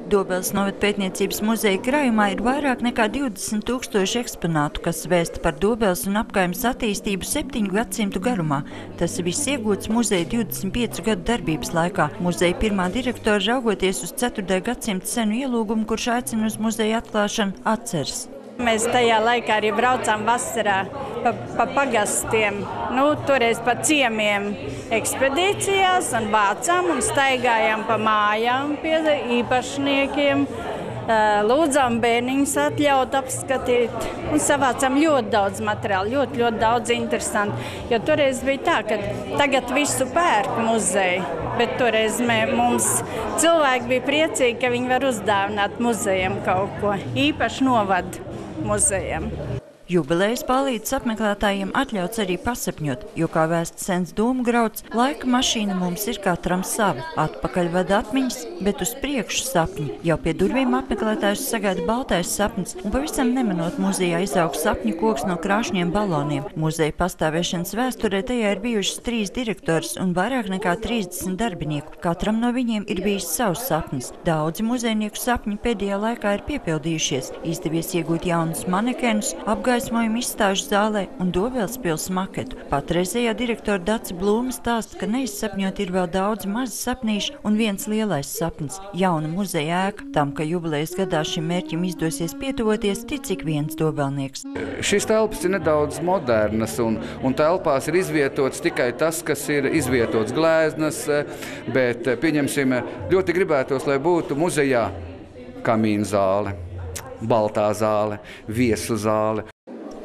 Dobeles novada pētniecības muzeja krājumā ir vairāk nekā 20 000 eksponātu, kas vēsta par Dobeles un apkaimes attīstību 7 gadsimtu garumā. Tas viss iegūts muzeja 25 gadu darbības laikā. Muzeja pirmā direktora, raugoties uz 4. gadsimta senu ielūgumu, kurš aicina uz muzeja atklāšanu, atceras. Mēs tajā laikā arī braucām vasarā pa pagastiem, toreiz pa ciemiem ekspedīcijās un vācām un staigājām pa mājām pie īpašniekiem, lūdzām bērniņus atļaut apskatīt un savācām ļoti daudz materiālu, ļoti daudz interesanti. Jo toreiz bija tā, ka tagad visu pērk muzeja, bet toreiz mums cilvēki bija priecīgi, ka viņi var uzdāvināt muzejam kaut ko, īpaši novadu muzejam. Jubilejas palīdz apmeklētājiem atļauts arī pasapņot, jo, kā vēsta sens domu grauds, laika mašīna mums ir katram sava. Atpakaļ vada atmiņas, bet uz priekšu sapņi. Jau pie durvīm apmeklētājus sagaida baltais sapnis, un pavisam nemanot muzejā izaug sapņu koks no krāšņiem baloniem. Muzeja pastāvēšanas vēsturē tajā ir bijušas 3 direktors un vairāk nekā 30 darbinieku. Katram no viņiem ir bijis savs sapnis. Daudzi muzejnieku sapņi pēdējā laikā ir piepildījušies. Izdevies iegūt jaunus manekenus, apgaismojumu izstāžu zālē un Dobeles pils maketu. Patreizējā direktora Dace Blūma stāsta, ka neizsapņot ir vēl daudz mazi sapnīši un viens lielais sapnis – jauna muzeja ēka. Tam, ka jubilejas gadā šim mērķim izdosies pietuvoties, tic ik viens dobelnieks. Šīs telpas ir nedaudz modernas un telpās ir izvietots tikai tas, kas ir izvietots glēznas, bet, pieņemsim, ļoti gribētos, lai būtu muzejā kamīna zāle, baltā zāle, viesu zāle.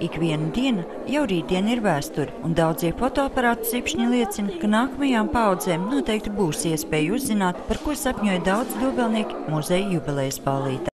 Ikviena diena jau rītdien ir vēsture, un daudzie fotoaparātu cipšņi liecina, ka nākamajām paaudzēm noteikti būs iespēja uzzināt, par ko sapņoja daudz dobelnieki muzeja jubilejas ballītē.